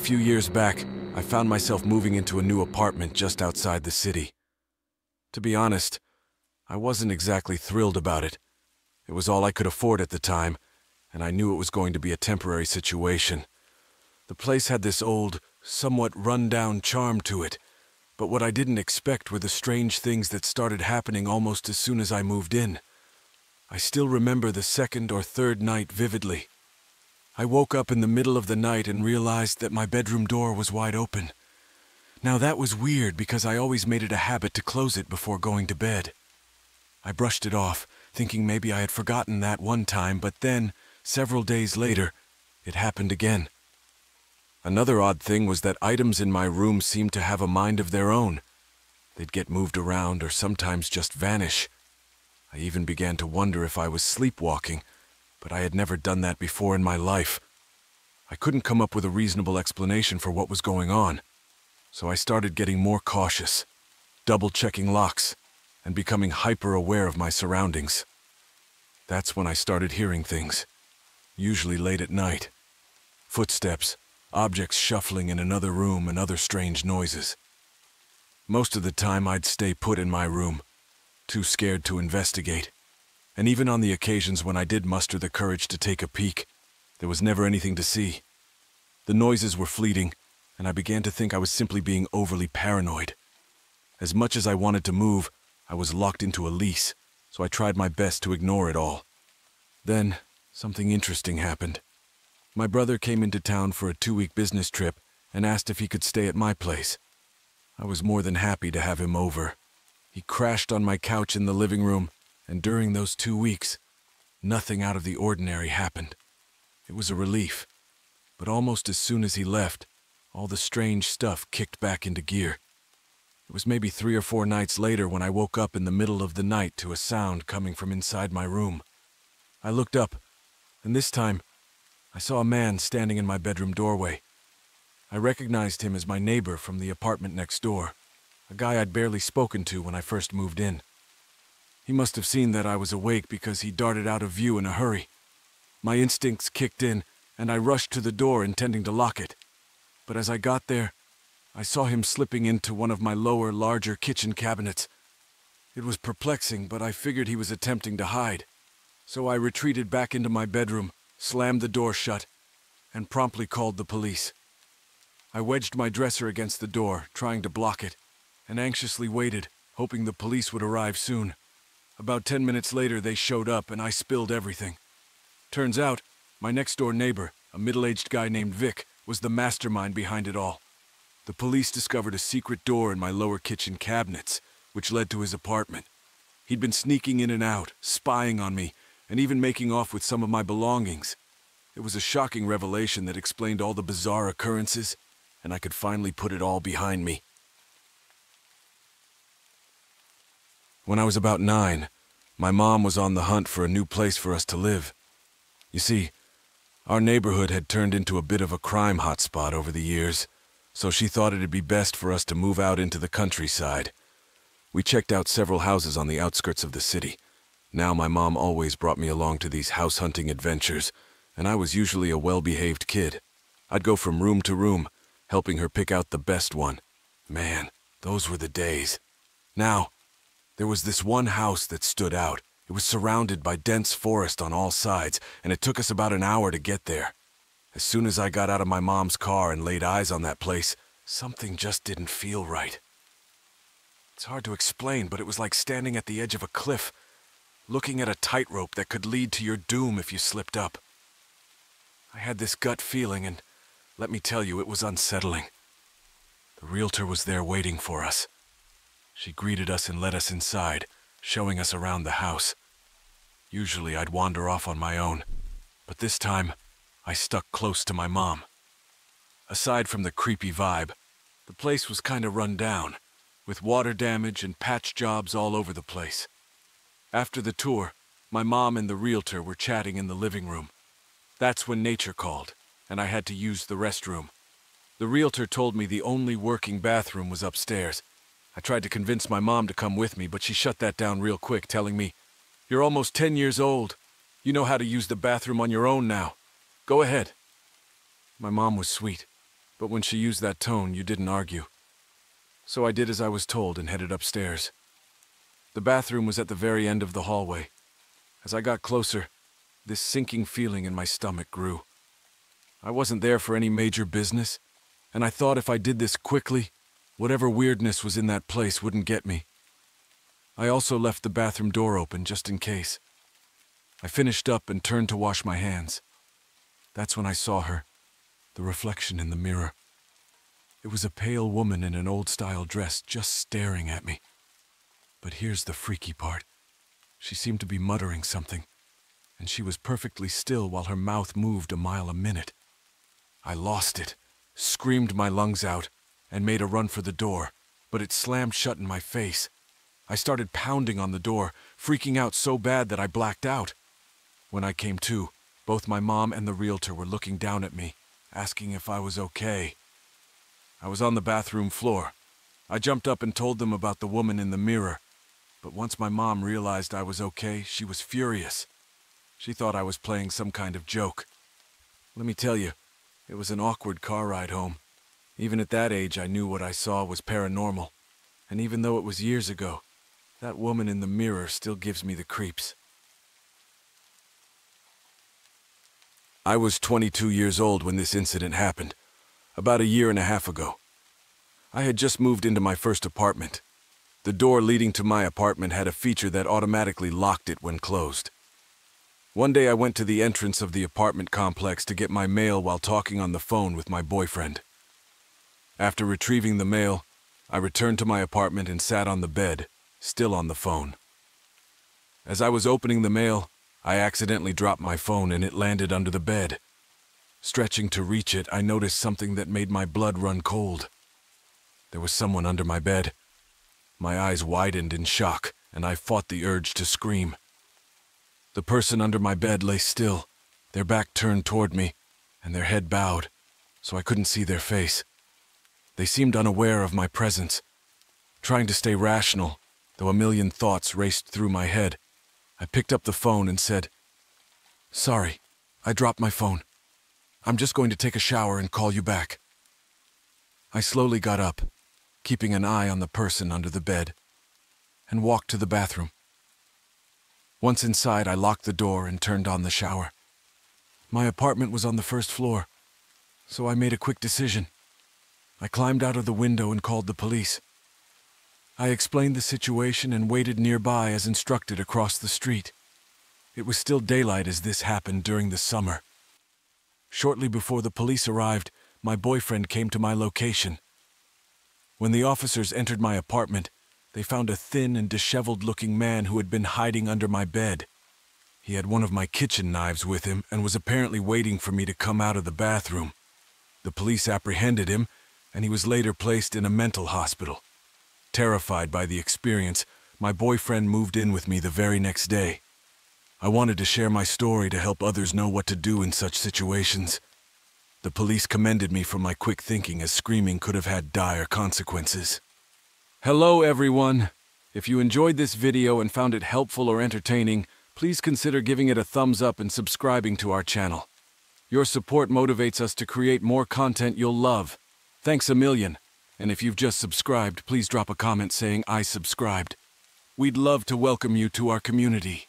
few years back, I found myself moving into a new apartment just outside the city. To be honest, I wasn't exactly thrilled about it. It was all I could afford at the time, and I knew it was going to be a temporary situation. The place had this old, somewhat run-down charm to it, but what I didn't expect were the strange things that started happening almost as soon as I moved in. I still remember the second or third night vividly. I woke up in the middle of the night and realized that my bedroom door was wide open. Now that was weird because I always made it a habit to close it before going to bed. I brushed it off, thinking maybe I had forgotten that one time, but then, several days later, it happened again. Another odd thing was that items in my room seemed to have a mind of their own. They'd get moved around or sometimes just vanish. I even began to wonder if I was sleepwalking, but I had never done that before in my life. I couldn't come up with a reasonable explanation for what was going on, so I started getting more cautious, double-checking locks, and becoming hyper-aware of my surroundings. That's when I started hearing things, usually late at night. Footsteps, objects shuffling in another room, and other strange noises. Most of the time I'd stay put in my room, too scared to investigate. And even on the occasions when I did muster the courage to take a peek, there was never anything to see. The noises were fleeting, and I began to think I was simply being overly paranoid. As much as I wanted to move, I was locked into a lease, so I tried my best to ignore it all. Then, something interesting happened. My brother came into town for a 2-week business trip and asked if he could stay at my place. I was more than happy to have him over. He crashed on my couch in the living room, and during those 2 weeks, nothing out of the ordinary happened. It was a relief, but almost as soon as he left, all the strange stuff kicked back into gear. It was maybe 3 or 4 nights later when I woke up in the middle of the night to a sound coming from inside my room. I looked up, and this time, I saw a man standing in my bedroom doorway. I recognized him as my neighbor from the apartment next door, a guy I'd barely spoken to when I first moved in. He must have seen that I was awake because he darted out of view in a hurry. My instincts kicked in, and I rushed to the door intending to lock it. But as I got there, I saw him slipping into one of my lower, larger kitchen cabinets. It was perplexing, but I figured he was attempting to hide. So I retreated back into my bedroom, slammed the door shut, and promptly called the police. I wedged my dresser against the door, trying to block it, and anxiously waited, hoping the police would arrive soon. About 10 minutes later, they showed up, and I spilled everything. Turns out, my next-door neighbor, a middle-aged guy named Vic, was the mastermind behind it all. The police discovered a secret door in my lower kitchen cabinets, which led to his apartment. He'd been sneaking in and out, spying on me, and even making off with some of my belongings. It was a shocking revelation that explained all the bizarre occurrences, and I could finally put it all behind me. When I was about 9, my mom was on the hunt for a new place for us to live. You see, our neighborhood had turned into a bit of a crime hotspot over the years, so she thought it'd be best for us to move out into the countryside. We checked out several houses on the outskirts of the city. Now my mom always brought me along to these house-hunting adventures, and I was usually a well-behaved kid. I'd go from room to room, helping her pick out the best one. Man, those were the days. Now, there was this one house that stood out. It was surrounded by dense forest on all sides, and it took us about an hour to get there. As soon as I got out of my mom's car and laid eyes on that place, something just didn't feel right. It's hard to explain, but it was like standing at the edge of a cliff, looking at a tightrope that could lead to your doom if you slipped up. I had this gut feeling, and let me tell you, it was unsettling. The realtor was there waiting for us. She greeted us and let us inside, showing us around the house. Usually I'd wander off on my own, but this time I stuck close to my mom. Aside from the creepy vibe, the place was kind of run down, with water damage and patch jobs all over the place. After the tour, my mom and the realtor were chatting in the living room. That's when nature called, and I had to use the restroom. The realtor told me the only working bathroom was upstairs. I tried to convince my mom to come with me, but she shut that down real quick, telling me, "You're almost 10 years old. You know how to use the bathroom on your own now. Go ahead." My mom was sweet, But when she used that tone, you didn't argue. So I did as I was told and headed upstairs. The bathroom was at the very end of the hallway. As I got closer, this sinking feeling in my stomach grew. I wasn't there for any major business, and I thought if I did this quickly, whatever weirdness was in that place wouldn't get me. I also left the bathroom door open just in case. I finished up and turned to wash my hands. That's when I saw her, the reflection in the mirror. It was a pale woman in an old-style dress just staring at me. But here's the freaky part. She seemed to be muttering something, and she was perfectly still while her mouth moved a mile a minute. I lost it, screamed my lungs out, and made a run for the door, but it slammed shut in my face. I started pounding on the door, freaking out so bad that I blacked out. When I came to, both my mom and the realtor were looking down at me, asking if I was okay. I was on the bathroom floor. I jumped up and told them about the woman in the mirror, but once my mom realized I was okay, she was furious. She thought I was playing some kind of joke. Let me tell you, it was an awkward car ride home. Even at that age, I knew what I saw was paranormal, and even though it was years ago, that woman in the mirror still gives me the creeps. I was 22 years old when this incident happened, about a year and a half ago. I had just moved into my first apartment. The door leading to my apartment had a feature that automatically locked it when closed. One day I went to the entrance of the apartment complex to get my mail while talking on the phone with my boyfriend. After retrieving the mail, I returned to my apartment and sat on the bed, still on the phone. As I was opening the mail, I accidentally dropped my phone and it landed under the bed. Stretching to reach it, I noticed something that made my blood run cold. There was someone under my bed. My eyes widened in shock, and I fought the urge to scream. The person under my bed lay still, their back turned toward me, and their head bowed, so I couldn't see their face. They seemed unaware of my presence. Trying to stay rational, though a million thoughts raced through my head, I picked up the phone and said, "Sorry, I dropped my phone. I'm just going to take a shower and call you back." I slowly got up, keeping an eye on the person under the bed, and walked to the bathroom. Once inside, I locked the door and turned on the shower. My apartment was on the first floor, so I made a quick decision. I climbed out of the window and called the police. I explained the situation and waited nearby as instructed across the street. It was still daylight as this happened during the summer. Shortly before the police arrived, my boyfriend came to my location. When the officers entered my apartment, they found a thin and disheveled-looking man who had been hiding under my bed. He had one of my kitchen knives with him and was apparently waiting for me to come out of the bathroom. The police apprehended him, and he was later placed in a mental hospital. Terrified by the experience, my boyfriend moved in with me the very next day. I wanted to share my story to help others know what to do in such situations. The police commended me for my quick thinking, as screaming could have had dire consequences. Hello everyone! If you enjoyed this video and found it helpful or entertaining, please consider giving it a thumbs up and subscribing to our channel. Your support motivates us to create more content you'll love. Thanks a million! And if you've just subscribed, please drop a comment saying I subscribed. We'd love to welcome you to our community.